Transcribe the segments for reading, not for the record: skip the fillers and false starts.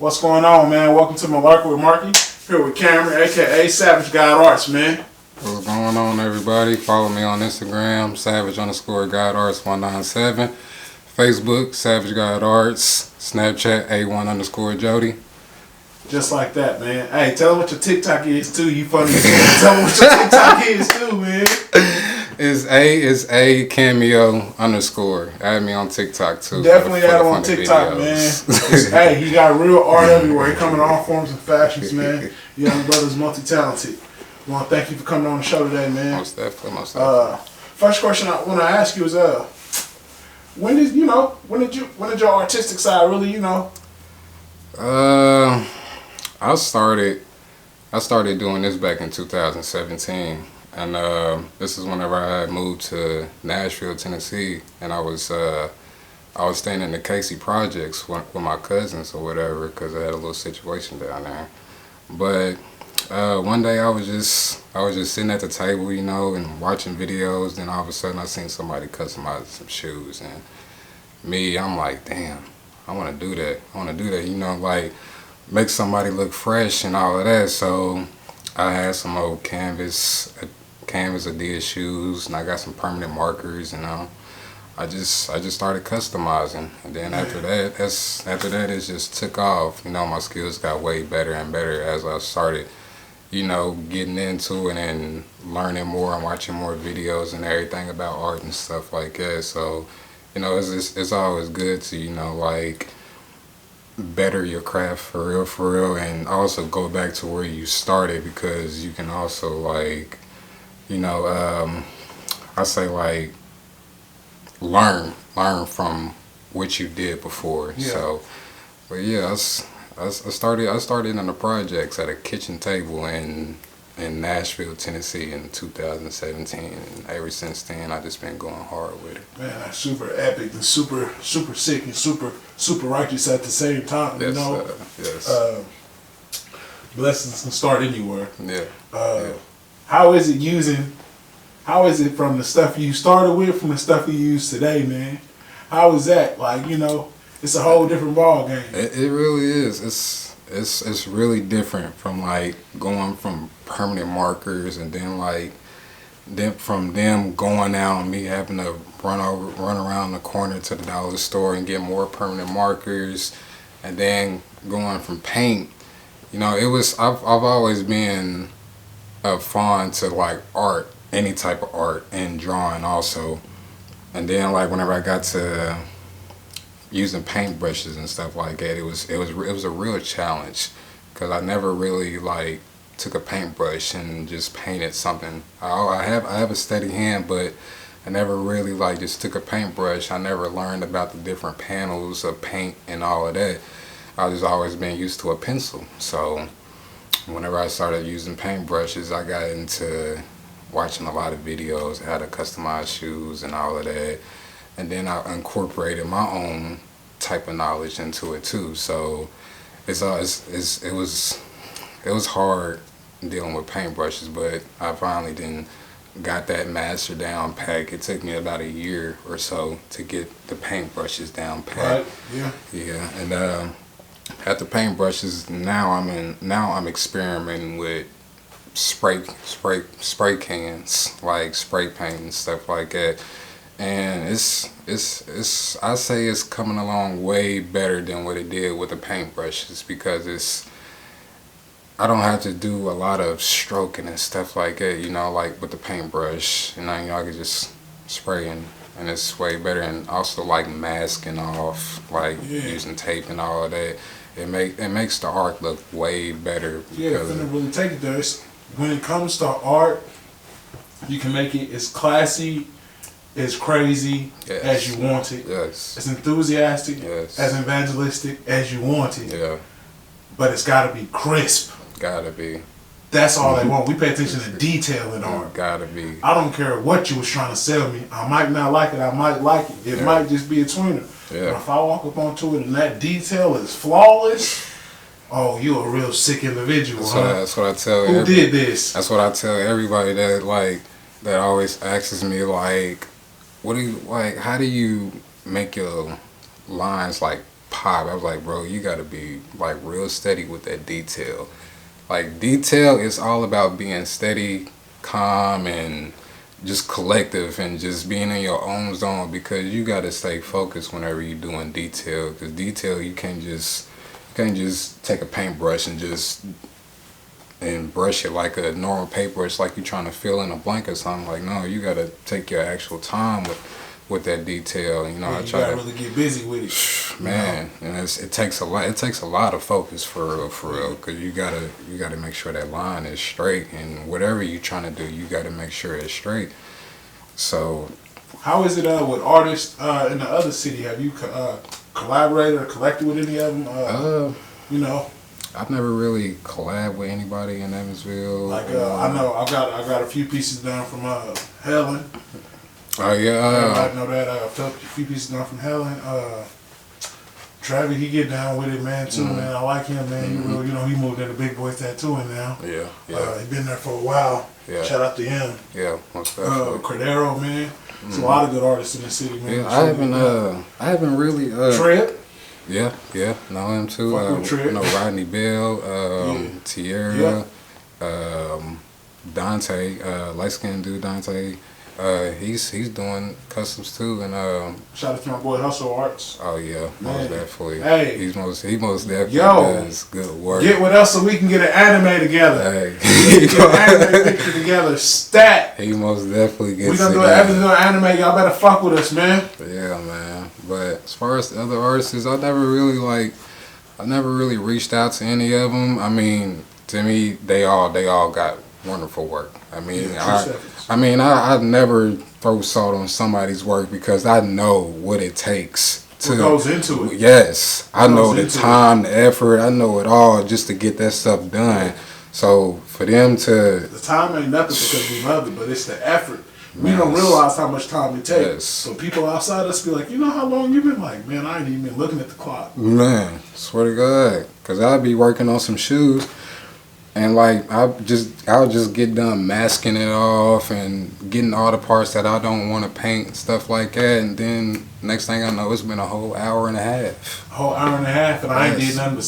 What's going on, man? Welcome to MUHLARKEY with Markie. Here with Cameron, aka Savage God Arts, man. What's going on, everybody? Follow me on Instagram, Savage_God Arts 197. Facebook, Savage God Arts. Snapchat, A1_Jody. Just like that, man. Hey, tell them what your TikTok is too. You funny. Tell them what your TikTok is too, man. It's A cameo_. Add me on TikTok too. Definitely add him on TikTok, videos. Man. Hey, he got real art everywhere. He coming in all forms and fashions, man. Young brother's multi-talented. I want to thank you for coming on the show today, man. Most definitely. First question I want to ask you is, when did your artistic side really, I started doing this back in 2017, and this is whenever I had moved to Nashville, Tennessee, and I was staying in the Casey Projects with my cousins or whatever, because I had a little situation down there. But one day I was just sitting at the table, and watching videos. Then all of a sudden I seen somebody customize some shoes, and I'm like, damn, I want to do that. Like make somebody look fresh and all of that. So I had some old canvas Adidas shoes, and I got some permanent markers, I just started customizing, and then after that it just took off. My skills got way better and better as I started, getting into it and learning more and watching more videos and everything about art and stuff like that. So, it's always good to, like, better your craft for real, and also go back to where you started, because you can also, like, I say, like, learn from what you did before. Yeah. So, but yeah, I started in the projects at a kitchen table in Nashville, Tennessee in 2017, and ever since then I just been going hard with it. Man, that's super epic and super sick and super righteous at the same time. Yes, yes. Blessings can start anywhere. Yeah. Yeah. How is it from the stuff you started with, from the stuff you use today, man? How is that? Like, it's a whole different ball game. It really is. It's really different from, like, going from permanent markers, and then from them going out and me having to run around the corner to the dollar store and get more permanent markers, and then going from paint. I've always been fond to, like, art, any type of art, and drawing also. And then, like, whenever I got to using paintbrushes and stuff like that, it was a real challenge, because I never really, like, took a paintbrush and just painted something. I have a steady hand, but I never really, like, just took a paintbrush. I never learned about the different panels of paint and all of that. I just always been used to a pencil. So whenever I started using paintbrushes, I got into watching a lot of videos, how to customize shoes and all of that. And then I incorporated my own type of knowledge into it too. So it was hard dealing with paintbrushes, but I finally got that master down pat. It took me about a year or so to get the paintbrushes down pat. Right. Yeah. Yeah. And at the paintbrushes now I'm experimenting with spray cans, like spray paint and stuff like that. And I say it's coming along way better than what it did with the paintbrushes, because I don't have to do a lot of stroking and stuff like that, like with the paintbrush. I can just spray and it's way better. And also, like, masking off, like, using tape and all of that. It makes the art look way better. Yeah, if it really take it there. When it comes to art, you can make it as classy, as crazy as you want it. Yes. As enthusiastic, yes, as evangelistic as you want it. Yeah. But it's got to be crisp. Gotta be. That's all they want. We pay attention to detail in art. Gotta be. I don't care what you was trying to sell me. I might not like it. I might like it. It might just be a tweener. Yeah. But if I walk up onto it and that detail is flawless, oh, you're a real sick individual. That's what I tell. Who did this? That's what I tell everybody that always asks me, like, what do you like? How do you make your lines, like, pop. I was like, bro, you gotta be like real steady with that detail. Like detail is all about being steady, calm, and just collective and just being in your own zone, because you gotta stay focused whenever you're doing detail. Because detail, you can't just take a paintbrush and brush it like a normal paper. It's like you're trying to fill in a blank or something. Like, no, you gotta take your actual time with that detail. You know, Yeah, I you try gotta to really get busy with it. man, and it takes a lot. It takes a lot of focus for real, because you gotta make sure that line is straight, and whatever you're trying to do, you gotta make sure it's straight. So, How is it with artists in the other city? Have you collaborated or collected with any of them? You know, I've never really collabed with anybody in Evansville. like I know I got a few pieces down from Helen. Oh yeah. I know that a few pieces down from Helen. Travis, he get down with it, man, too, man. I like him, man. You know, he moved into Big Boy Tattooing now. Yeah. He been there for a while. Yeah. Shout out to him. Yeah, most definitely. Cordero, man. There's a lot of good artists in the city, man. Yeah, I haven't really. Trip. Yeah, know him too. Fuck with Trip. You know Rodney Bell, Tierra, Dante, light skinned dude Dante. He's doing customs too, and Shout out to my boy Hustle Arts. oh yeah, most Man. definitely. Hey. he most definitely Yo. does good work. Get with us so we can get an anime together. Hey, Get an anime picture together. Stat. he most definitely gets. We gonna it do done. an anime. Y'all better fuck with us, man. Yeah, man. But as far as the other artists, I never really reached out to any of them. I mean, to me, they all got wonderful work. I mean, I never throw salt on somebody's work, because I know what it takes to. What goes into it? Yes, I know the into time, the effort. I know it all just to get that stuff done. So for them to. The time ain't nothing because we love it, but it's the effort. We don't realize how much time it takes. Yes. So people outside us be like, you know how long you been? Like, man, I ain't even been looking at the clock. Man, swear to God, because I'd be working on some shoes, and like I'll just get done masking it off and getting all the parts that I don't want to paint and stuff like that, and then next thing I know, it's been a whole hour and a half. A whole hour and a half, and I ain't did nothing but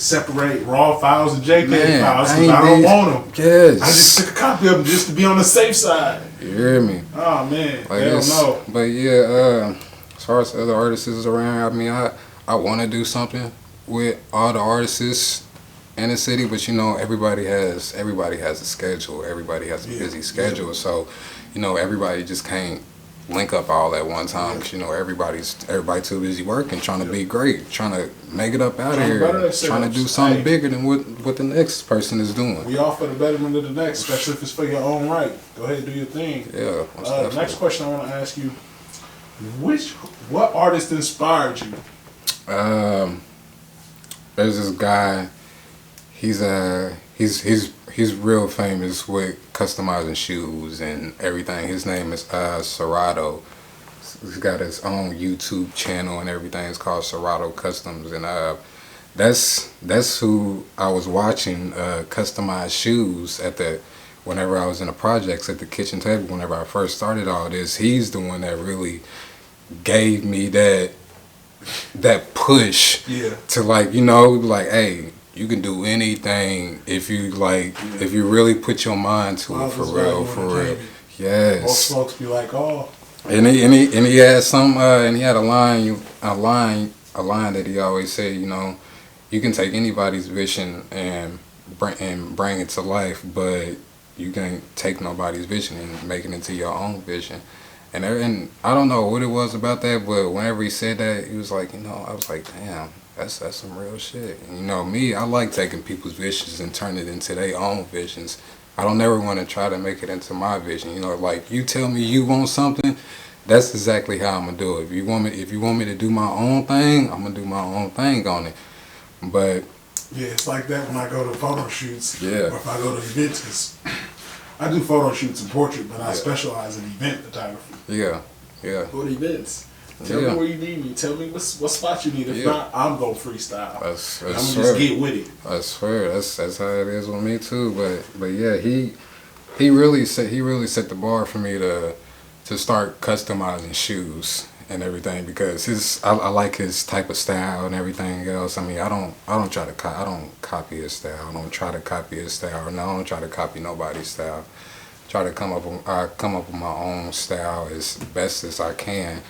separate raw files and JPEG files because I don't want them. Yes. I just took a copy of them just to be on the safe side. You hear me? Oh man, Like hell no. But yeah, as far as the other artists around, I mean, I want to do something with all the artists in the city, but you know, everybody has a schedule. Everybody has a busy schedule, so you know, everybody just can't link up all at one time. 'Cause, you know, everybody too busy working, trying to be great, trying to make it up out of here, trying to do something bigger than what the next person is doing. We all for the betterment of the next, especially if it's for your own right. Go ahead and do your thing. Yeah. Next question I want to ask you: what artist inspired you? There's this guy. He's real famous with customizing shoes and everything. His name is Serato. He's got his own YouTube channel and everything. It's called Serato Customs, and that's who I was watching customize shoes whenever I was in the projects at the kitchen table. Whenever I first started all this, he's the one that really gave me that push to, like, you know, like, hey, you can do anything if you really put your mind to it, for real. Yes. Most folks be like, oh. And he had and he had a line that he always said, you know, you can take anybody's vision and bring it to life, but you can't take nobody's vision and make it into your own vision. And I don't know what it was about that, but whenever he said that, he was like, you know, I was like, damn, that's some real shit. And, you know, me, I like taking people's visions and turning it into their own visions. I don't ever want to try to make it into my vision. You know, like, you tell me you want something, that's exactly how I'm gonna do it. If you want me to do my own thing, I'm gonna do my own thing on it. But yeah, it's like that when I go to photo shoots. Yeah. Or if I go to events, 'cause I do photo shoots and portrait, but I specialize in event photography. Yeah. What events? Tell me where you need me. Tell me what spot you need. If not, I'm gonna freestyle. I'm gonna just get with it. I swear, that's how it is with me too. But yeah, he really set the bar for me to start customizing shoes. and everything because I like his type of style and everything else. I mean, I don't try to I don't copy his style. I don't try to copy his style. No, I don't try to copy nobody's style. Try to come up with my own style as best as I can,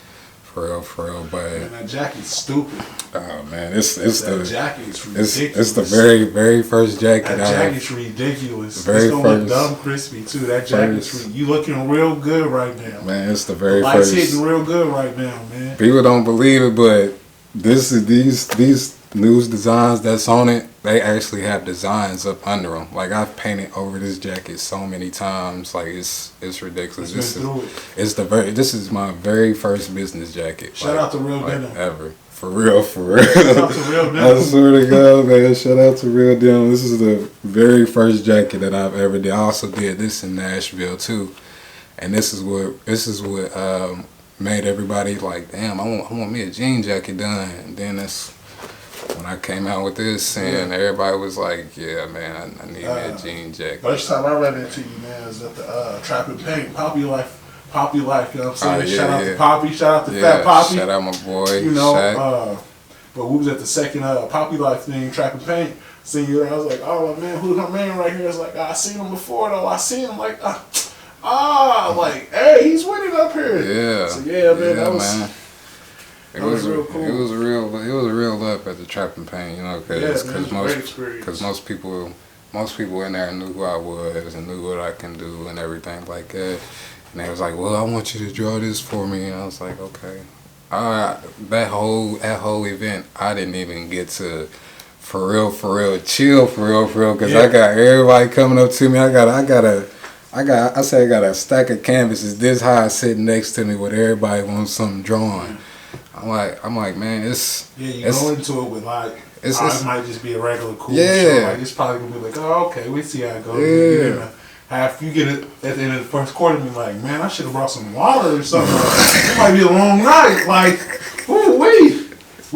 for real. But man, that jacket's stupid. Oh man, it's that the jacket's ridiculous. It's the very first jacket. That jacket's ridiculous. Very it's gonna look first, dumb crispy too. That jacket's you looking real good right now. Man, it's the very lights first. hitting real good right now, man. People don't believe it, but these news designs that's on it. They actually have designs up under them. Like I've painted over this jacket so many times. Like it's ridiculous. This is my very first business jacket. Shout out to Real Denim. Ever. For real. Shout out to Real Denim. I swear to God, man. Shout out to Real Denim. This is the very first jacket that I've ever did. I also did this in Nashville too. And this is what made everybody like, damn, I want me a jean jacket done. And then that's when I came out with this, and everybody was like, yeah, man, I need me a jean jacket. First time I ran into you, man, was at the Trap and Paint, Poppy Life, you know what I'm saying? Shout out to Poppy, shout out to Fat Poppy. Shout out my boy, you know, but we was at the second Poppy Life thing, Trap and Paint. Seen you there, I was like, oh man, who's my man right here? I was like, I seen him before though. I seen him like, like, hey, he's winning up here. Yeah. So yeah, man, that was. Man. It was real cool. It was a real up at the Trap and Paint, you know, because most people in there knew who I was and knew what I can do and everything like that. And they was like, well, I want you to draw this for me. And I was like, okay. That whole event, I didn't even get to for real chill because I got everybody coming up to me. I got a stack of canvases this high sitting next to me with everybody wants something drawn. I'm like, man, you go into it with like, it might just be a regular cool show. Like it's probably gonna be like, oh, okay, we see how it goes. You get it at the end of the first quarter, and be like, man, I should have brought some water or something. It might be a long night. Like, ooh, we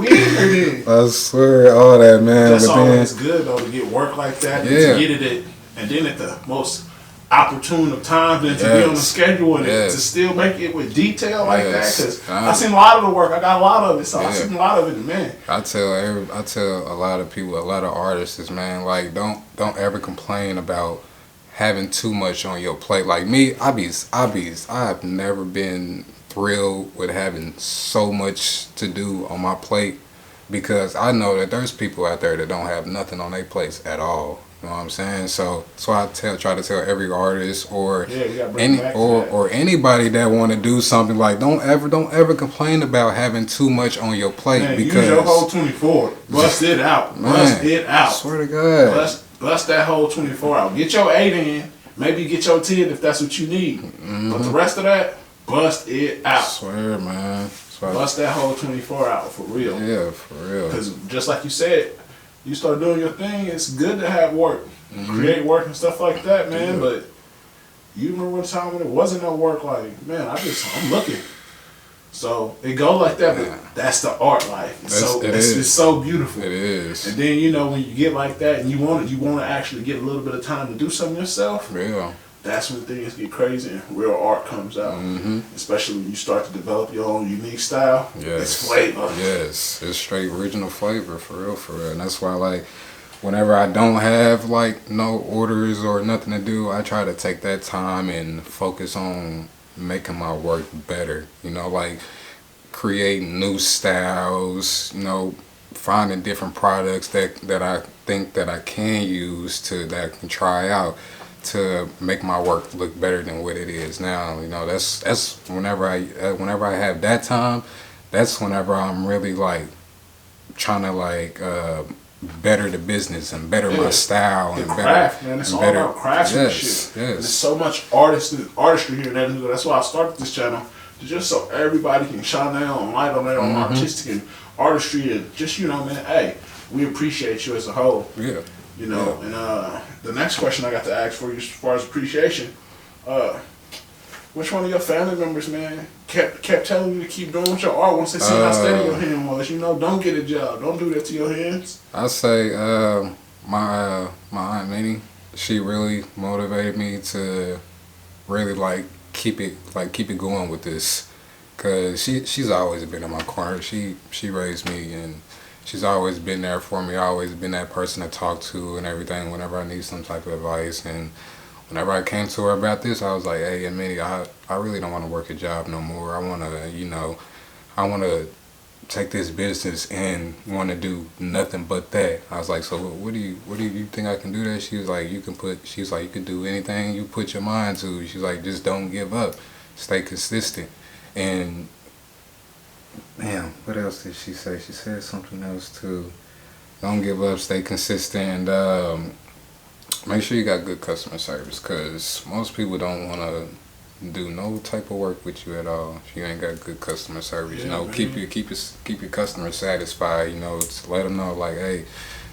in here then. I swear, all that, man. That's always good though to get work like that, and to get it and then at the most opportune of times and to be on the schedule and to still make it with detail like that, because I seen a lot of the work. I got a lot of it, so I seen a lot of it, man. I tell a lot of people, a lot of artists, man, like don't ever complain about having too much on your plate. Like me, I've never been thrilled with having so much to do on my plate, because I know that there's people out there that don't have nothing on their plates at all. You know what I'm saying? So I try to tell every artist or anybody that want to do something, like don't ever complain about having too much on your plate, man, because use your whole 24. Bust it out. Bust it out. Swear to God. Bust that whole 24 out. Get your 8 in. Maybe get your 10 if that's what you need. But the rest of that, bust it out. Swear, man. Bust that whole 24 out for real. Yeah, for real. Because just like you said, you start doing your thing, it's good to have work. Create work and stuff like that, man. Yeah. But you remember one time when it wasn't no work, like, man, I'm looking. So it go like that, but that's the art life. It's so beautiful. It is. And then, you know, when you get like that and you want to actually get a little bit of time to do something yourself. Yeah. That's when things get crazy and real art comes out. Especially when you start to develop your own unique style. Yes. It's flavor. Yes. It's straight original flavor, for real. And that's why, like, whenever I don't have, like, no orders or nothing to do, I try to take that time and focus on making my work better. You know, like, creating new styles, you know, finding different products that I think that I can use that I can try out to make my work look better than what it is now. You know, that's whenever I have that time, that's whenever I'm really like trying to like better the business and better my style and craft, man. It's all about craftsmanship. Yes. There's so much artistry here, and that's why I started this channel, just so everybody can shine their own light on their own artistic and artistry, and just, you know, man, hey, we appreciate you as a whole. Yeah. You know, and the next question I got to ask for you as far as appreciation, which one of your family members, man, kept telling you to keep doing with your art once they see how steady your hand was? You know, don't get a job. Don't do that to your hands. I say my Aunt Minnie, she really motivated me to really like keep it going with this. Cause she's always been in my corner. She raised me, and she's always been there for me. Always been that person to talk to and everything whenever I need some type of advice. And whenever I came to her about this, I was like, hey, Amelia, I really don't want to work a job no more. I want to, I want to take this business and want to do nothing but that. I was like, so what do you think I can do that? She was like, you can do anything you put your mind to. She's like, just don't give up. Stay consistent. And damn, what else did she say? She said something else too. Don't give up, stay consistent, and make sure you got good customer service, because most people don't want to do no type of work with you at all if you ain't got good customer service. Yeah, Keep your customers satisfied. To let them know, like, hey,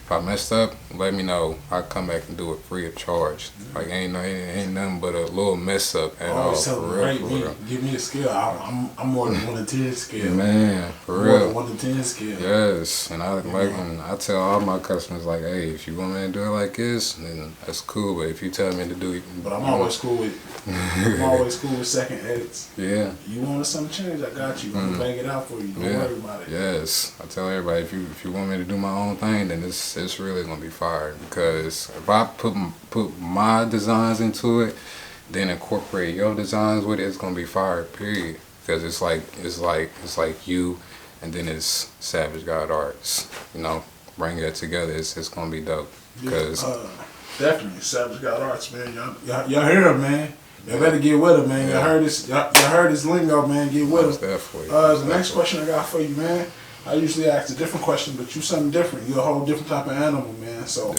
if I messed up, let me know. I'll come back and do it free of charge. Like, ain't nothing but a little mess up at all. For real. Give me a scale. I'm more than 1 to 10 scale. Man, for real. More than 1 to 10 scale. Yes, and I tell all my customers, like, hey, if you want me to do it like this, then that's cool. But if you tell me to do it, but I'm always cool with second edits. Yeah. You want some change? I got you. I'm gonna bang it out for you. Don't worry about it. Yes, I tell everybody, if you want me to do my own thing, then it's really gonna be fire, because if I put my designs into it, then incorporate your designs with it, it's gonna be fire. Period. Because it's like you, and then it's Savage God Arts. Bring that together. It's gonna be dope. Because definitely Savage God Arts, man. Y'all hear him, man. Y'all better get with him, man. Y'all heard this lingo, man. Get with him. Definitely. The next question I got for you, man. I usually ask a different question, but you something different. You're a whole different type of animal, man. So,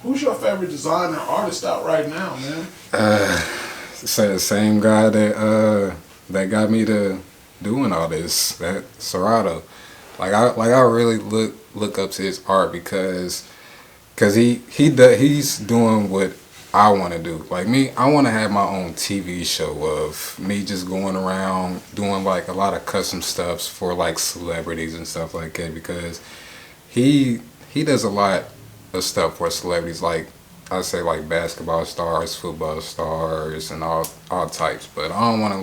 who's your favorite designer artist out right now, man? The same guy that got me to doing all this, that Serato. Like I really look up to his art because he's doing what I want to do. Like me, I want to have my own TV show of me just going around doing like a lot of custom stuffs for like celebrities and stuff like that, because he does a lot of stuff for celebrities, like I say, like basketball stars, football stars, and all types. But I don't want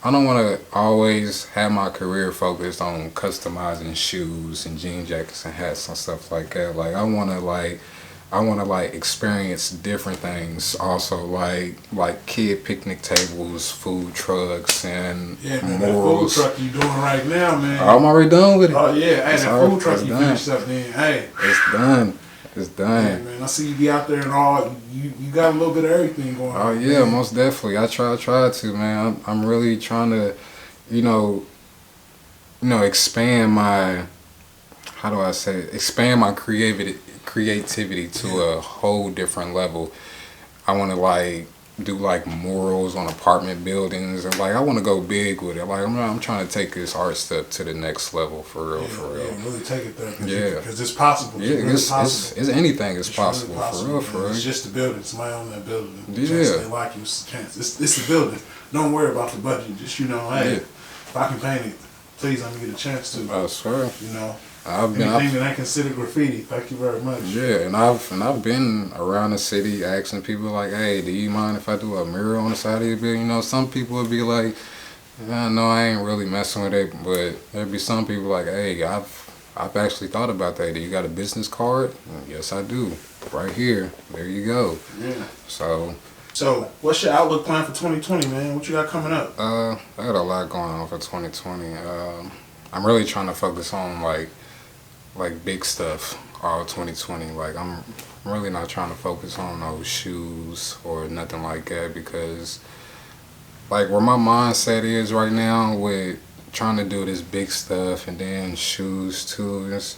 to always have my career focused on customizing shoes and jean jackets and hats and stuff like that. Like I want to experience different things also, like kid picnic tables, food trucks, and man, murals. That food truck you doing right now, man. I'm already done with it. Oh yeah, hey, that food truck you finished up then. Hey, it's done. It's done. Yeah, man, I see you be out there and all. You got a little bit of everything going on. Oh yeah, man. Most definitely. I try to, man. I'm really trying to, expand my, expand my creativity to a whole different level. I want to do murals on apartment buildings, and I want to go big with it. I'm trying to take this art stuff to the next level, for real. Yeah, really take it there. Because it's possible. Yeah, it's anything is possible, really for real. It's just the building. Somebody on that building. Yeah. They like you. It's a chance. It's the building. Don't worry about the budget. Just hey, if I can paint it, please let me get a chance to. I swear. Anything that I consider graffiti. Thank you very much. Yeah, and I've been around the city asking people like, hey, do you mind if I do a mural on the side of your building? Some people would be like, no, I ain't really messing with it, but there'd be some people like, hey, I've actually thought about that. Do you got a business card? Yes, I do. Right here. There you go. Yeah. So what's your outlook plan for 2020, man? What you got coming up? I got a lot going on for 2020. I'm really trying to focus on like big stuff all 2020. I'm really not trying to focus on those shoes or nothing like that, because where my mindset is right now with trying to do this big stuff and then shoes too, it's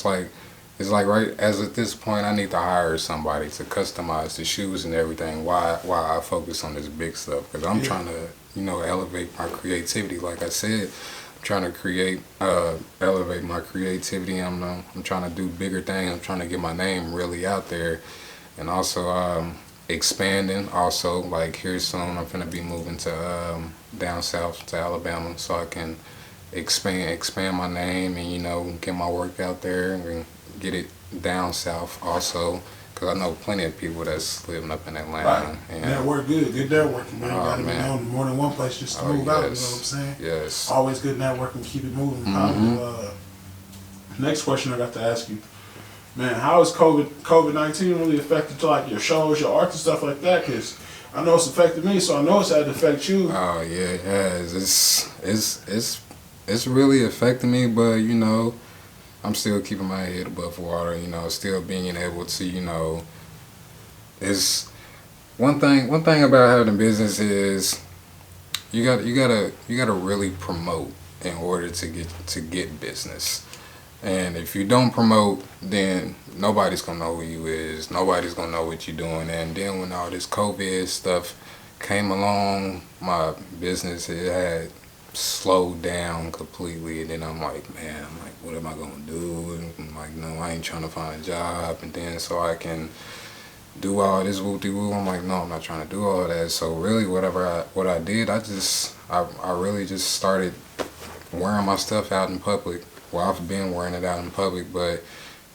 like right as at this point I need to hire somebody to customize the shoes and everything while I focus on this big stuff, because I'm trying to elevate my creativity. Like I said, trying to elevate my creativity. I'm trying to do bigger things. I'm trying to get my name really out there, and also expanding. Also, here soon, I'm gonna be moving to down south to Alabama, so I can expand my name and get my work out there and get it down south also, Because I know plenty of people that's living up in Atlanta. Right. And network good networking, man. You Oh, gotta be man. known more than one place just to move out, you know what I'm saying? Yes. Always good networking, keep it moving. Next question I got to ask you. Man, how has COVID-19 really affected like your shows, your art and stuff like that? Because I know it's affected me, so I know it's had to affect you. Oh yeah, it has. It's really affecting me, but you know, I'm still keeping my head above water. You know, still being able to, you know, it's one thing about having a business is you gotta really promote in order to get business. And if you don't promote, then nobody's gonna know who you is. Nobody's gonna know what you're doing. And then when all this COVID stuff came along, my business it had slowed down completely. And then I'm like, man, what am I gonna do? And I'm like, no, I ain't trying to find a job. And then so I can do all this woo-de-woo. I'm like, no, I'm not trying to do all that. So really, what I did, I really just started wearing my stuff out in public. Well, I've been wearing it out in public, but,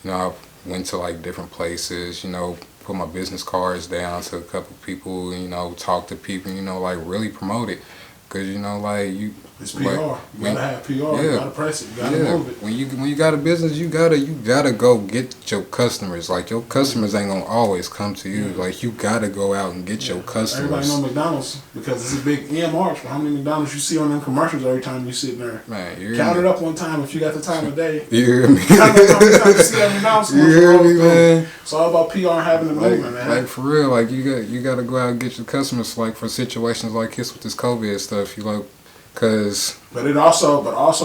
you know, I went to, like, different places, you know, put my business cards down to a couple people, you know, talk to people, you know, like, really promote it. Because, you know, like, it's PR. You gotta have PR. Yeah. You gotta press it. You gotta move it. When you got a business, you gotta go get your customers. Like, your customers ain't gonna always come to you. Like, you gotta go out and get your customers. Everybody know McDonald's because it's a big EMR. How many McDonald's you see on them commercials every time you sit there? Man, count it up one time if you got the time of day. You hear me? Count it up one time to see that McDonald's commercial. You hear me, man? It's all about PR and having the movement, man. Like, for real, like, you gotta go out and get your customers. Like, for situations like this with this COVID stuff, you like. But also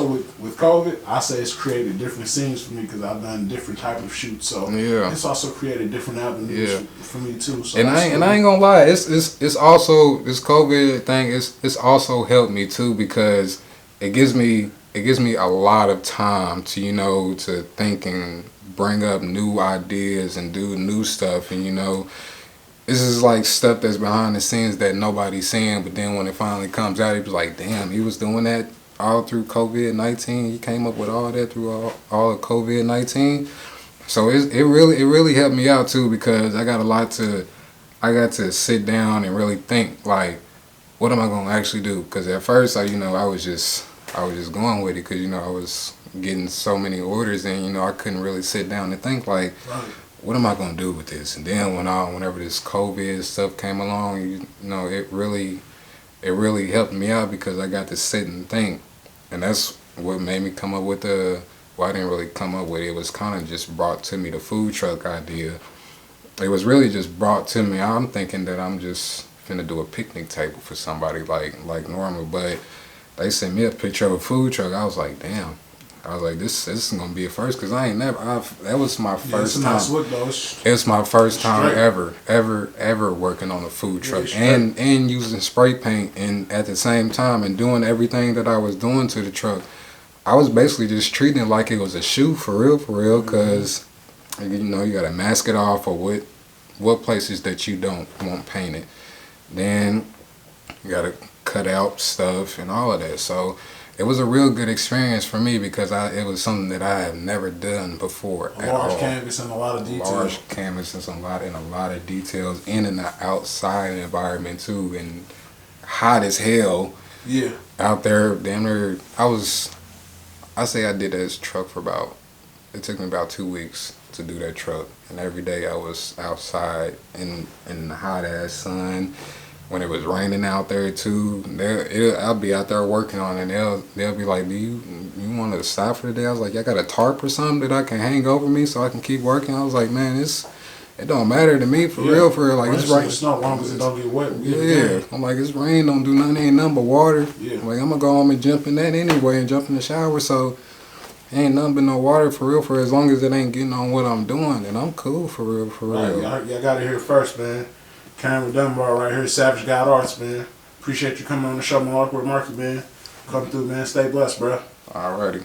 with COVID, I say it's created different scenes for me because I've done different type of shoots. So it's also created different avenues for me too. So I ain't gonna lie, it's also this COVID thing. It's also helped me too because it gives me a lot of time to, you know, to think and bring up new ideas and do new stuff. And, you know, this is like stuff that's behind the scenes that nobody's seeing, but then when it finally comes out, it was like, damn, he was doing that all through COVID-19. He came up with all that through all of COVID-19. So it really helped me out too because I got to sit down and really think like, what am I gonna actually do? Because at first, I was just going with it because, you know, I was getting so many orders and, you know, I couldn't really sit down and think like. Right. What am I gonna do with this? And then whenever this COVID stuff came along, you know, it really helped me out because I got to sit and think, and that's what made me come up with I didn't really come up with it. It was kind of just brought to me, the food truck idea. It was really just brought to me. I'm thinking that I'm just finna do a picnic table for somebody like normal, but they sent me a picture of a food truck. I was like, damn. I was like, this is gonna be a first because that was my first time. It was my first time ever working on a food truck and using spray paint and at the same time and doing everything that I was doing to the truck. I was basically just treating it like it was a shoe for real because you know you gotta mask it off or what places that you don't want painted. Then you gotta cut out stuff and all of that. So it was a real good experience for me because it was something that I have never done before at all. Large canvas and a lot of details. Large canvas and a lot of details in and outside environment too, and hot as hell. Yeah. Out there, damn near. I say I did that truck for it took me about 2 weeks to do that truck, and every day I was outside in the hot ass sun. When it was raining out there too, I'll be out there working on it. And they'll be like, "Do you want to stop for the day?" I was like, "I got a tarp or something that I can hang over me so I can keep working." I was like, "Man, it don't matter to me for real. Like it's rain. It's not long as it don't get wet. I'm like, it's rain, don't do nothing, ain't nothing but water. Yeah. I'm like, I'm gonna go home and jump in that anyway and jump in the shower. So ain't nothing but no water for real. For as long as it ain't getting on what I'm doing, and I'm cool for real. Right, y'all got it here first, man. Cameron Dunbar right here, Savage God Arts, man. Appreciate you coming on the show, MUHLARKEY with Markie, man. Come through, man. Stay blessed, bro. Alrighty.